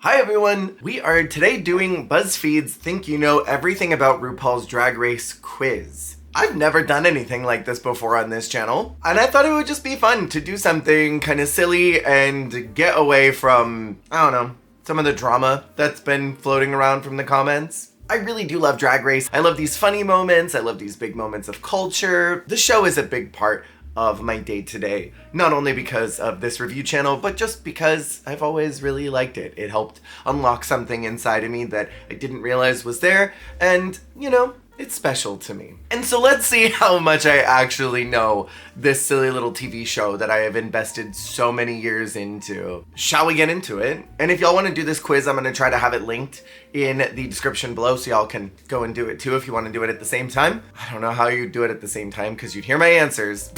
Hi everyone! We are today doing BuzzFeed's Think You Know Everything About RuPaul's Drag Race quiz. I've never done anything like this before on this channel, and I thought it would just be fun to do something kind of silly and get away from, I don't know, some of the drama that's been floating around from the comments. I really do love Drag Race. I love these funny moments. I love these big moments of culture. The show is a big part of my day-to-day, not only because of this review channel, but just because I've always really liked it. It helped unlock something inside of me that I didn't realize was there, and, you know, it's special to me. And so let's see how much I actually know this silly little TV show that I have invested so many years into. Shall we get into it? And if y'all want to do this quiz, I'm going to try to have it linked in the description below so y'all can go and do it too if you want to do it at the same time. I don't know how you'd do it at the same time because you'd hear my answers.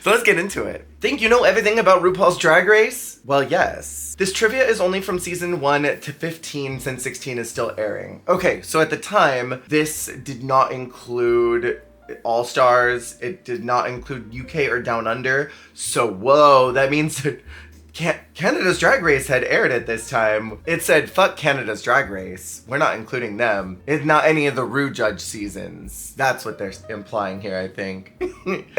So let's get into it. Think you know everything about RuPaul's Drag Race? Well, yes. This trivia is only from season 1 to 15 since 16 is still airing. Okay, so at the time, this did not include All Stars. It did not include UK or Down Under. So whoa, that means that Canada's Drag Race had aired at this time. It said, fuck Canada's Drag Race. We're not including them. It's not any of the Ru Judge seasons. That's what they're implying here, I think.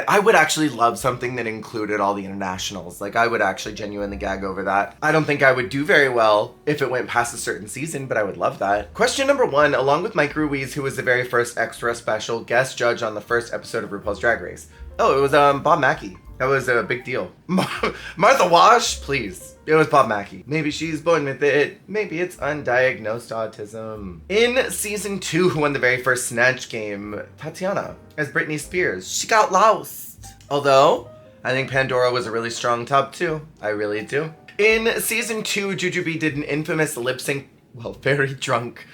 I would actually love something that included all the internationals. Like, I would actually genuinely gag over that. I don't think I would do very well if it went past a certain season, but I would love that. Question number 1, along with Mike Ruiz, who was the very first extra special guest judge on the first episode of RuPaul's Drag Race. Oh, it was Bob Mackie. That was a big deal. Martha Wash, please. It was Bob Mackie. Maybe she's born with it. Maybe it's undiagnosed autism. In season 2, who won the very first Snatch Game? Tatiana, as Britney Spears. She got lost. Although, I think Pandora was a really strong top 2. I really do. In season 2, Jujubee did an infamous lip sync, well, very drunk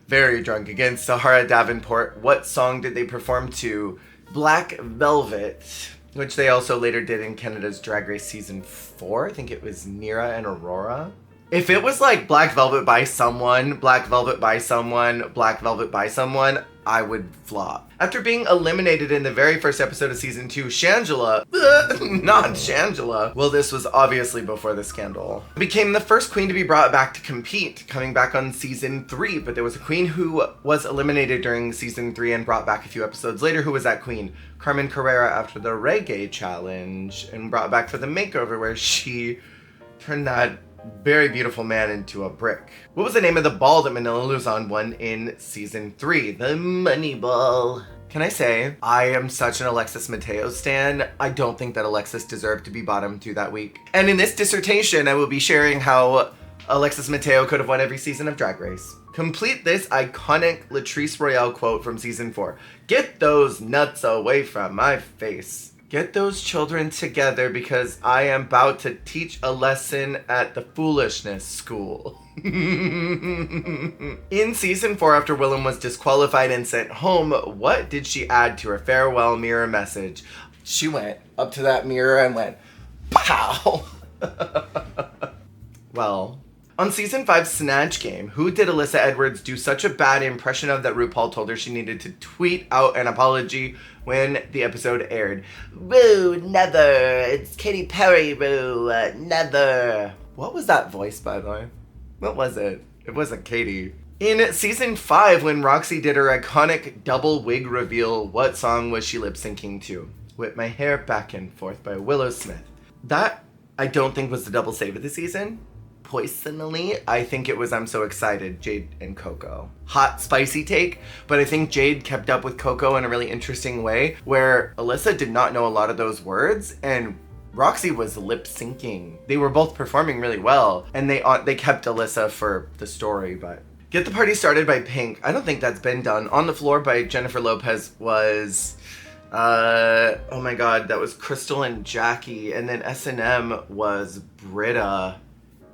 against Sahara Davenport. What song did they perform to? Black Velvet, which they also later did in Canada's Drag Race season 4. I think it was Nira and Aurora. If it was like Black Velvet by someone, Black Velvet by someone, Black Velvet by someone, I would flop. After being eliminated in the very first episode of season 2, Shangela, not Shangela, well, this was obviously before the scandal, became the first queen to be brought back to compete, coming back on season 3. But there was a queen who was eliminated during season 3 and brought back a few episodes later. Who was that queen? Carmen Carrera, after the reggae challenge, and brought back for the makeover where she turned that very beautiful man into a brick. What was the name of the ball that Manila Luzon won in season 3? The Money Ball. Can I say, I am such an Alexis Mateo stan. I don't think that Alexis deserved to be bottom 2 that week. And in this dissertation, I will be sharing how Alexis Mateo could have won every season of Drag Race. Complete this iconic Latrice Royale quote from season 4. Get those nuts away from my face. Get those children together because I am about to teach a lesson at the foolishness school. In season 4, after Willem was disqualified and sent home, what did she add to her farewell mirror message? She went up to that mirror and went, pow. Well, on season 5 Snatch Game, who did Alyssa Edwards do such a bad impression of that RuPaul told her she needed to tweet out an apology when the episode aired? Boo, never. It's Katy Perry, boo, never. What was that voice, by the way? What was it? It wasn't Katy. In season 5, when Roxy did her iconic double wig reveal, what song was she lip syncing to? Whip My Hair Back and Forth by Willow Smith. That, I don't think, was the double save of the season. Personally, I think it was I'm So Excited, Jade and Coco. Hot, spicy take, but I think Jade kept up with Coco in a really interesting way where Alyssa did not know a lot of those words and Roxy was lip syncing. They were both performing really well and they kept Alyssa for the story, but Get the Party Started by Pink. I don't think that's been done. On the Floor by Jennifer Lopez was oh my god, that was Crystal and Jackie, and then S&M was Britta.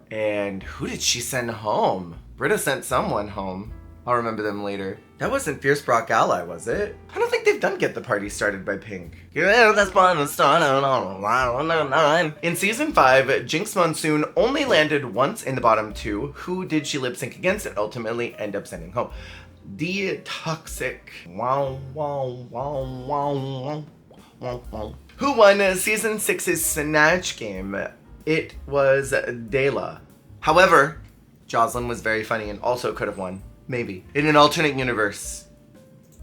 And who did she send home? Britta sent someone home. I'll remember them later. That wasn't Fierce Brock Ally, was it? I don't think they've done Get the Party Started by Pink. In season 5, Jinx Monsoon only landed once in the bottom 2. Who did she lip sync against and ultimately end up sending home? The Toxic. Who won season 6's Snatch Game? It was Dela. However, Jocelyn was very funny and also could have won. Maybe. In an alternate universe,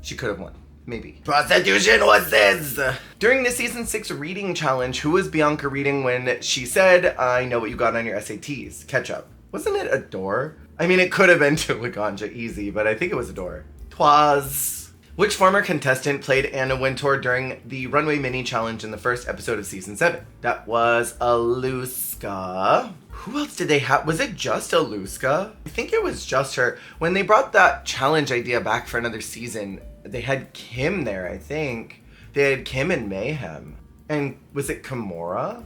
she could have won. Maybe. Prostitution was this! During the season 6 reading challenge, who was Bianca reading when she said, I know what you got on your SATs? Ketchup. Wasn't it Adore? I mean, it could have been to Laganja easy, but I think it was Adore. Twas. Which former contestant played Anna Wintour during the Runway Mini Challenge in the first episode of season 7? That was Aluska. Who else did they have? Was it just Aluska? I think it was just her. When they brought that challenge idea back for another season, they had Kim there, I think. They had Kim and Mayhem. And was it Kimora?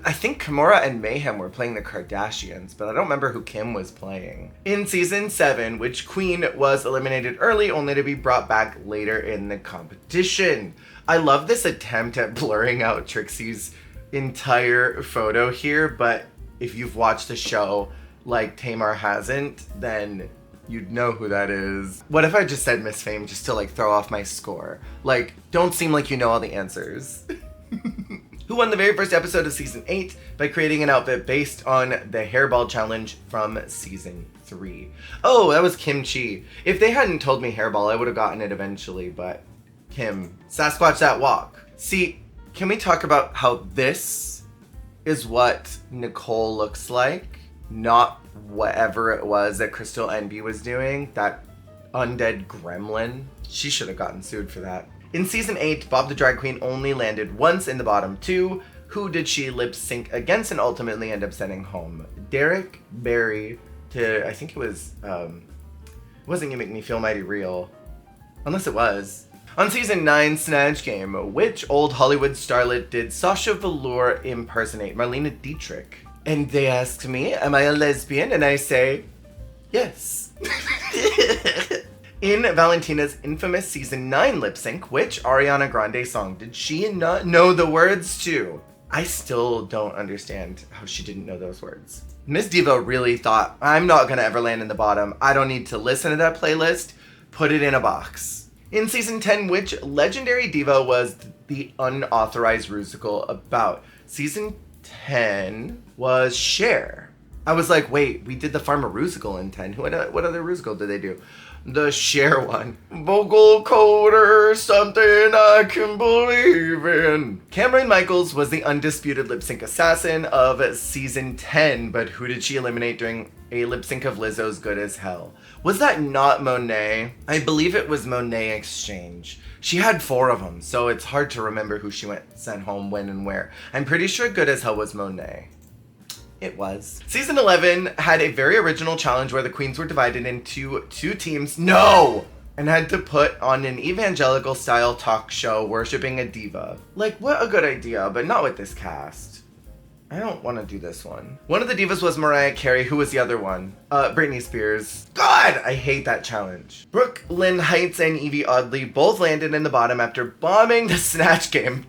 I think Kimora and Mayhem were playing the Kardashians, but I don't remember who Kim was playing. In season 7, which queen was eliminated early only to be brought back later in the competition? I love this attempt at blurring out Trixie's entire photo here, but if you've watched the show like Tamar hasn't, then you'd know who that is. What if I just said Miss Fame just to like throw off my score? Like, don't seem like you know all the answers. Who won the very first episode of season 8 by creating an outfit based on the hairball challenge from season 3? Oh, that was Kim Chi. If they hadn't told me hairball, I would have gotten it eventually, but Kim. Sasquatch that walk. See, can we talk about how this is what Nicole looks like? Not whatever it was that Crystal Envy was doing, that undead gremlin. She should have gotten sued for that. In season 8, Bob the Drag Queen only landed once in the bottom 2. Who did she lip sync against and ultimately end up sending home? Derek Barry to, I think it was, it wasn't You Make Me Feel Mighty Real. Unless it was. On season 9, Snatch Game, which old Hollywood starlet did Sasha Velour impersonate? Marlena Dietrich. And they asked me, am I a lesbian? And I say, yes. In Valentina's infamous season 9 lip sync, which Ariana Grande song did she not know the words to? I still don't understand how she didn't know those words. Miss Diva really thought, I'm not gonna ever land in the bottom. I don't need to listen to that playlist. Put it in a box. In season 10, which legendary diva was the unauthorized rusical about? Season 10 was Cher. I was like, wait, we did the Farmer Rusical in 10. What other Rusical did they do? The Cher one. Vocal coder, something I can believe in. Cameron Michaels was the undisputed lip sync assassin of season 10, but who did she eliminate during a lip sync of Lizzo's Good as Hell? Was that not Monet? I believe it was Monet Exchange. She had 4 of them, so it's hard to remember who she sent home, when, and where. I'm pretty sure Good as Hell was Monet. It was. Season 11 had a very original challenge where the queens were divided into 2 teams. No! And had to put on an evangelical style talk show worshipping a diva. Like, what a good idea, but not with this cast. I don't want to do this one. One of the divas was Mariah Carey. Who was the other one? Britney Spears. God, I hate that challenge. Brooke Lynn Heights and Evie Oddly both landed in the bottom after bombing the Snatch Game.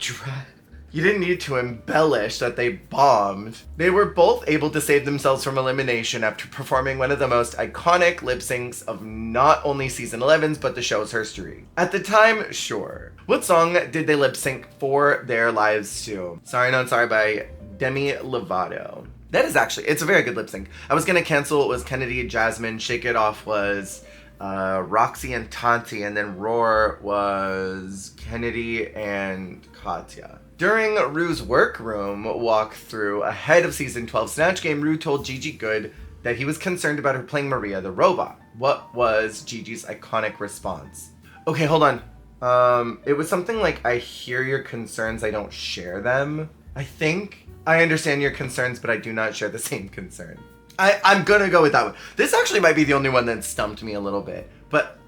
You didn't need to embellish that they bombed. They were both able to save themselves from elimination after performing one of the most iconic lip syncs of not only season 11's, but the show's history. At the time, sure. What song did they lip sync for their lives to? Sorry Not Sorry by Demi Lovato. That is actually, it's a very good lip sync. I was gonna cancel, it was Kennedy, Jasmine. Shake It Off was Roxy and Tanti, and then Roar was Kennedy and Katya. During Rue's workroom walkthrough ahead of season 12 Snatch Game, Rue told Gigi Good that he was concerned about her playing Maria the robot. What was Gigi's iconic response? Okay, hold on. It was something like, I hear your concerns, I don't share them. I think I understand your concerns, but I do not share the same concern. I'm gonna go with that one. This actually might be the only one that stumped me a little bit, but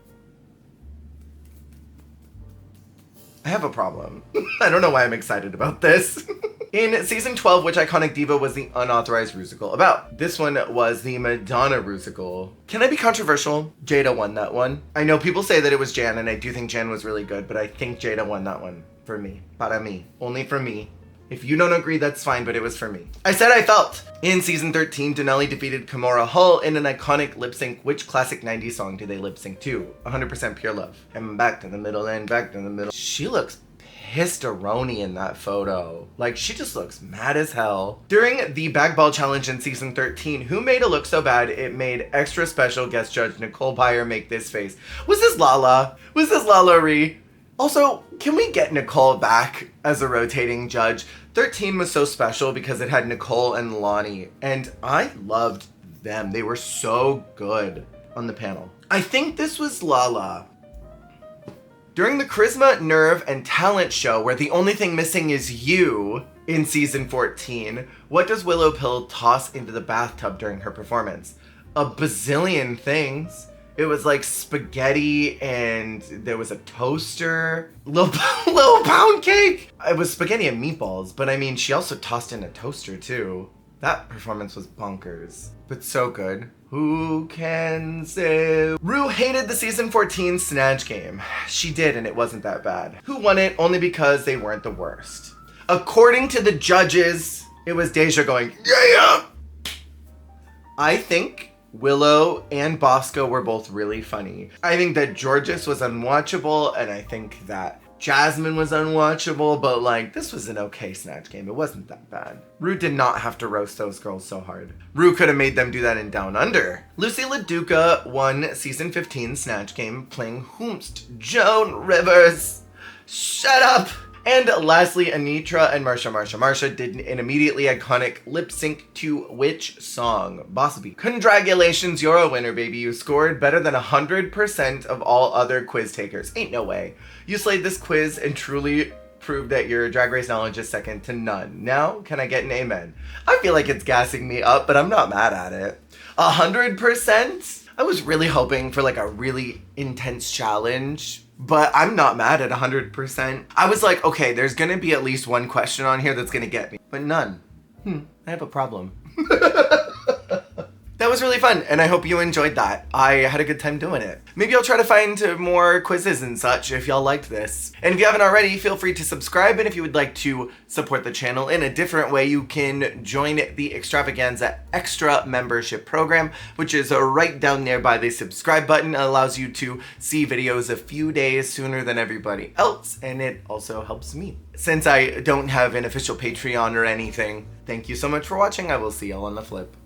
I have a problem. I don't know why I'm excited about this. In season 12, which iconic diva was the unauthorized Rusical about? This one was the Madonna Rusical. Can I be controversial? Jada won that one. I know people say that it was Jan, and I do think Jan was really good, but I think Jada won that one. For me. Para mí. Only for me. If you don't agree, that's fine, but it was for me. I said I felt. In season 13, Denali defeated Kimora Hull in an iconic lip sync. Which classic 90s song did they lip sync to? 100% Pure Love. And back to the middle and back to the middle. She looks pisseroni in that photo. Like, she just looks mad as hell. During the Bag Ball Challenge in season 13, who made it look so bad it made extra special guest judge Nicole Byer make this face? Was this Lala? Was this Lala Ree? Also, can we get Nicole back as a rotating judge? 13 was so special because it had Nicole and Lonnie, and I loved them. They were so good on the panel. I think this was Lala. During the Charisma, Nerve, and Talent show, where the only thing missing is you, in season 14, what does Willow Pill toss into the bathtub during her performance? A bazillion things. It was like spaghetti, and there was a toaster, little pound cake. It was spaghetti and meatballs, but I mean, she also tossed in a toaster too. That performance was bonkers, but so good. Who can say? Ru hated the season 14 Snatch Game. She did, and it wasn't that bad. Who won it? Only because they weren't the worst. According to the judges, it was Deja going, yeah! I think Willow and Bosco were both really funny. I think that Georges was unwatchable, and I think that Jasmine was unwatchable, but like, this was an okay Snatch Game. It wasn't that bad. Ru did not have to roast those girls so hard. Ru could have made them do that in Down Under. Lucy LaDuca won season 15 Snatch Game playing Whomst. Joan Rivers. Shut up! And lastly, Anitra and Marsha did an immediately iconic lip sync to which song? Boss Beat. Congratulations, you're a winner, baby. You scored better than 100% of all other quiz takers. Ain't no way. You slayed this quiz and truly proved that your Drag Race knowledge is second to none. Now, can I get an amen? I feel like it's gassing me up, but I'm not mad at it. 100%? I was really hoping for like a really intense challenge, but I'm not mad at 100%. I was like, okay, there's gonna be at least one question on here that's gonna get me, but none. I have a problem. That was really fun, and I hope you enjoyed that. I had a good time doing it. Maybe I'll try to find more quizzes and such if y'all liked this. And if you haven't already, feel free to subscribe, and if you would like to support the channel in a different way, you can join the Extravaganza Extra membership program, which is right down there by the subscribe button. It allows you to see videos a few days sooner than everybody else, and it also helps me. Since I don't have an official Patreon or anything, thank you so much for watching. I will see y'all on the flip.